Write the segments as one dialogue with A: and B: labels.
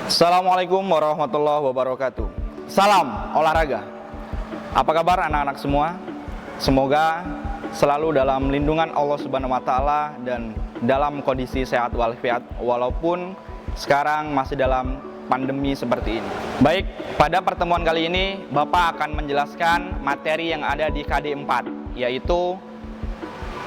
A: Assalamualaikum warahmatullahi wabarakatuh. Salam olahraga. Apa kabar anak-anak semua? Semoga selalu dalam lindungan Allah Subhanahu wa taala dan dalam kondisi sehat walafiat walaupun sekarang masih dalam pandemi seperti ini. Baik, pada pertemuan kali ini Bapak akan menjelaskan materi yang ada di KD 4, yaitu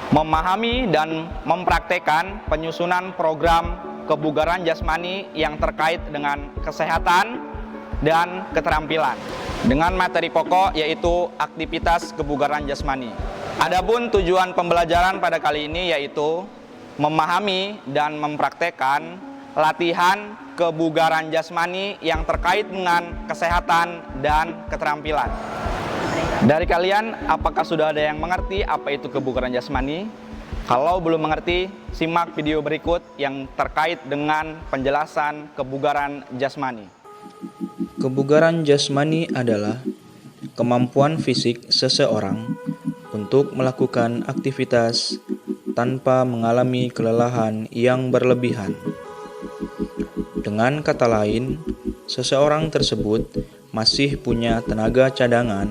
A: memahami dan mempraktekkan penyusunan program kebugaran jasmani yang terkait dengan kesehatan dan keterampilan dengan materi pokok yaitu aktivitas kebugaran jasmani. Adapun tujuan pembelajaran pada kali ini yaitu memahami dan mempraktekkan latihan kebugaran jasmani yang terkait dengan kesehatan dan keterampilan. Dari kalian, apakah sudah ada yang mengerti apa itu kebugaran jasmani? Kalau belum mengerti, simak video berikut yang terkait dengan penjelasan kebugaran jasmani.
B: Kebugaran jasmani adalah kemampuan fisik seseorang untuk melakukan aktivitas tanpa mengalami kelelahan yang berlebihan. Dengan kata lain, seseorang tersebut masih punya tenaga cadangan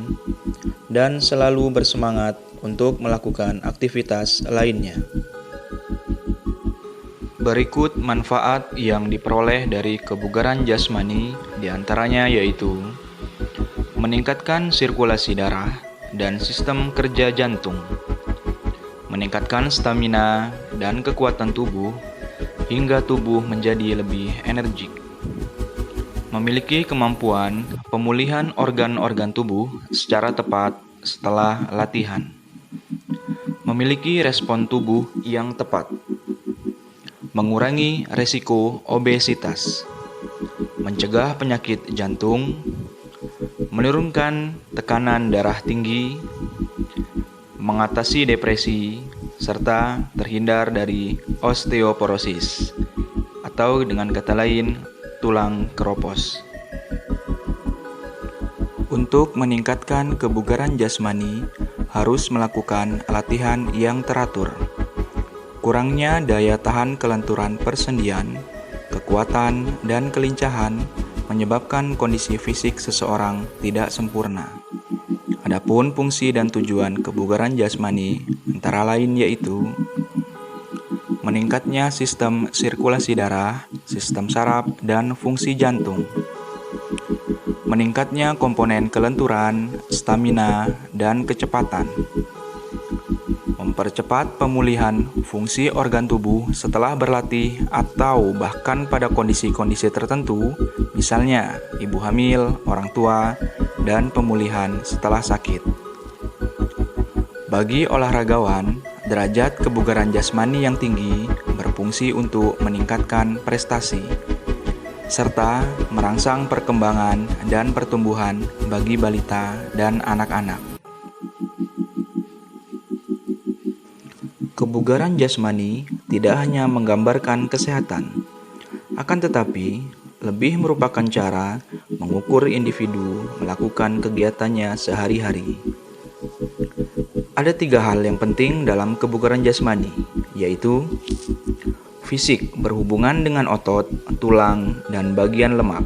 B: dan selalu bersemangat untuk melakukan aktivitas lainnya. Berikut manfaat yang diperoleh dari kebugaran jasmani, diantaranya yaitu meningkatkan sirkulasi darah dan sistem kerja jantung, meningkatkan stamina dan kekuatan tubuh hingga tubuh menjadi lebih energik, memiliki kemampuan pemulihan organ-organ tubuh secara tepat setelah latihan, memiliki respon tubuh yang tepat, mengurangi resiko obesitas, mencegah penyakit jantung, menurunkan tekanan darah tinggi, mengatasi depresi, serta terhindar dari osteoporosis, atau dengan kata lain, tulang keropos. Untuk meningkatkan kebugaran jasmani, harus melakukan latihan yang teratur. Kurangnya daya tahan kelenturan persendian, kekuatan, dan kelincahan menyebabkan kondisi fisik seseorang tidak sempurna. Adapun fungsi dan tujuan kebugaran jasmani antara lain yaitu meningkatnya sistem sirkulasi darah, sistem saraf, dan fungsi jantung, meningkatnya komponen kelenturan, stamina, dan kecepatan, mempercepat pemulihan fungsi organ tubuh setelah berlatih atau bahkan pada kondisi-kondisi tertentu, misalnya ibu hamil, orang tua, dan pemulihan setelah sakit. Bagi olahragawan, derajat kebugaran jasmani yang tinggi berfungsi untuk meningkatkan prestasi serta merangsang perkembangan dan pertumbuhan bagi balita dan anak-anak. Kebugaran jasmani tidak hanya menggambarkan kesehatan, akan tetapi lebih merupakan cara mengukur individu melakukan kegiatannya sehari-hari. Ada 3 hal yang penting dalam kebugaran jasmani, yaitu fisik berhubungan dengan otot, tulang, dan bagian lemak.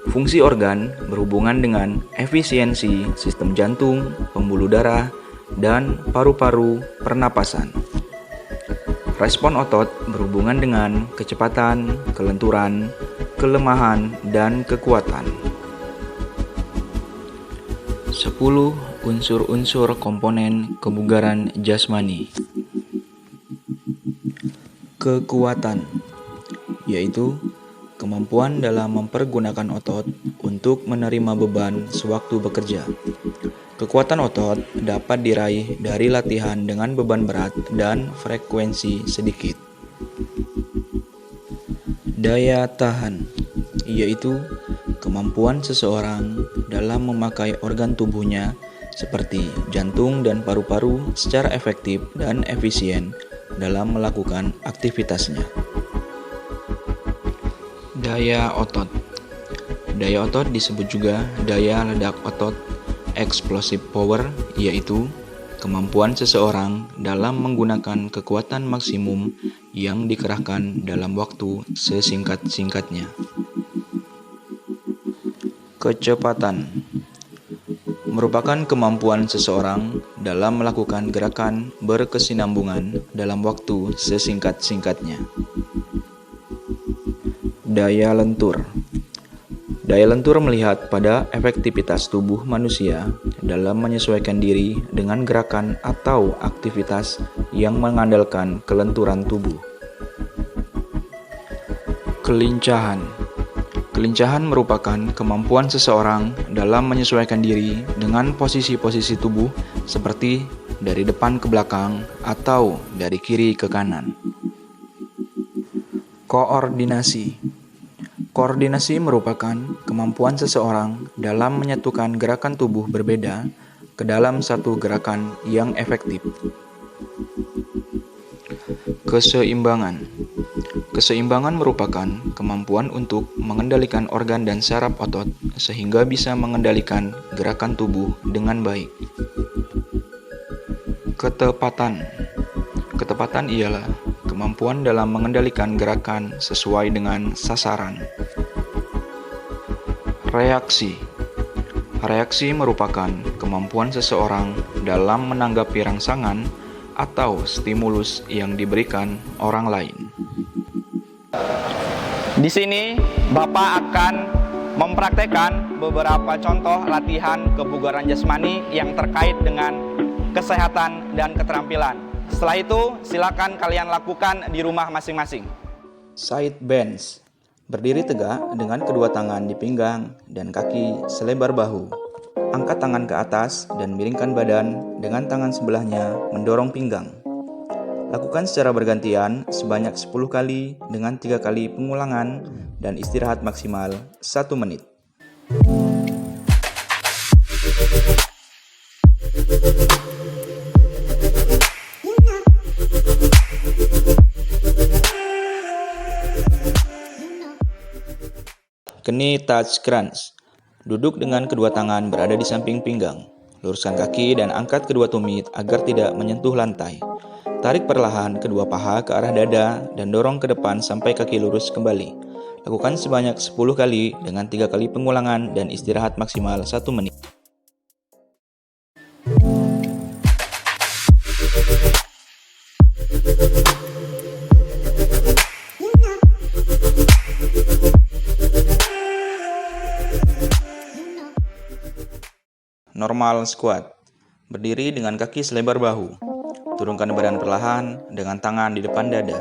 B: Fungsi organ berhubungan dengan efisiensi sistem jantung, pembuluh darah, dan paru-paru pernapasan. Respon otot berhubungan dengan kecepatan, kelenturan, kelemahan, dan kekuatan. 10 unsur-unsur komponen kebugaran jasmani. Kekuatan, yaitu kemampuan dalam mempergunakan otot untuk menerima beban sewaktu bekerja. Kekuatan otot dapat diraih dari latihan dengan beban berat dan frekuensi sedikit. Daya tahan, yaitu kemampuan seseorang dalam memakai organ tubuhnya seperti jantung dan paru-paru secara efektif dan efisien dalam melakukan aktivitasnya. Daya otot. Daya otot disebut juga daya ledak otot, explosive power, yaitu kemampuan seseorang dalam menggunakan kekuatan maksimum yang dikerahkan dalam waktu sesingkat-singkatnya. Kecepatan merupakan kemampuan seseorang dalam melakukan gerakan berkesinambungan dalam waktu sesingkat-singkatnya. Daya lentur. Daya lentur melihat pada efektivitas tubuh manusia dalam menyesuaikan diri dengan gerakan atau aktivitas yang mengandalkan kelenturan tubuh. Kelincahan. Kelincahan merupakan kemampuan seseorang dalam menyesuaikan diri dengan posisi-posisi tubuh seperti dari depan ke belakang atau dari kiri ke kanan. Koordinasi. Koordinasi merupakan kemampuan seseorang dalam menyatukan gerakan tubuh berbeda ke dalam satu gerakan yang efektif. Keseimbangan. Keseimbangan merupakan kemampuan untuk mengendalikan organ dan saraf otot sehingga bisa mengendalikan gerakan tubuh dengan baik. Ketepatan. Ketepatan ialah kemampuan dalam mengendalikan gerakan sesuai dengan sasaran. Reaksi. Reaksi merupakan kemampuan seseorang dalam menanggapi rangsangan atau stimulus yang diberikan orang lain.
A: Di sini Bapak akan mempraktekkan beberapa contoh latihan kebugaran jasmani yang terkait dengan kesehatan dan keterampilan. Setelah itu, silakan kalian lakukan di rumah masing-masing.
B: Side bench. Berdiri tegak dengan kedua tangan di pinggang dan kaki selebar bahu. Angkat tangan ke atas dan miringkan badan dengan tangan sebelahnya mendorong pinggang. Lakukan secara bergantian sebanyak 10 kali dengan 3 kali pengulangan dan istirahat maksimal 1 menit. Knee touch crunch. Duduk dengan kedua tangan berada di samping pinggang. Luruskan kaki dan angkat kedua tumit agar tidak menyentuh lantai. Tarik perlahan kedua paha ke arah dada dan dorong ke depan sampai kaki lurus kembali. Lakukan sebanyak 10 kali dengan 3 kali pengulangan dan istirahat maksimal 1 menit. Normal squat. Berdiri dengan kaki selebar bahu. Turunkan badan perlahan dengan tangan di depan dada.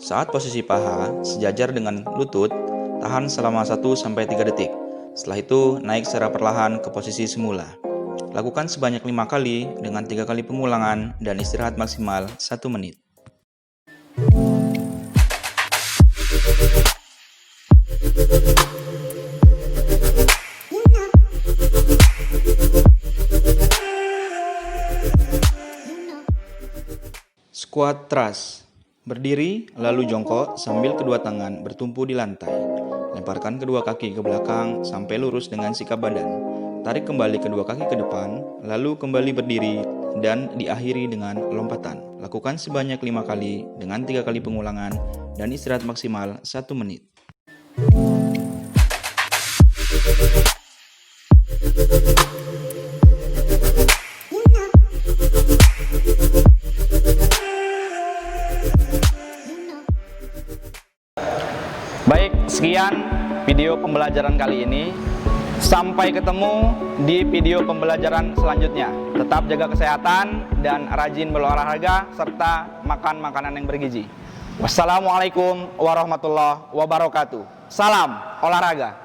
B: Saat posisi paha sejajar dengan lutut, tahan selama 1-3 detik. Setelah itu, naik secara perlahan ke posisi semula. Lakukan sebanyak 5 kali dengan 3 kali pengulangan dan istirahat maksimal 1 menit. Squat thrust. Berdiri, lalu jongkok sambil kedua tangan bertumpu di lantai. Lemparkan kedua kaki ke belakang sampai lurus dengan sikap badan. Tarik kembali kedua kaki ke depan, lalu kembali berdiri dan diakhiri dengan lompatan. Lakukan sebanyak 5 kali dengan 3 kali pengulangan dan istirahat maksimal 1 menit.
A: Baik, sekian video pembelajaran kali ini. Sampai ketemu di video pembelajaran selanjutnya. Tetap jaga kesehatan dan rajin berolahraga serta makan makanan yang bergizi. Wassalamualaikum warahmatullahi wabarakatuh. Salam olahraga.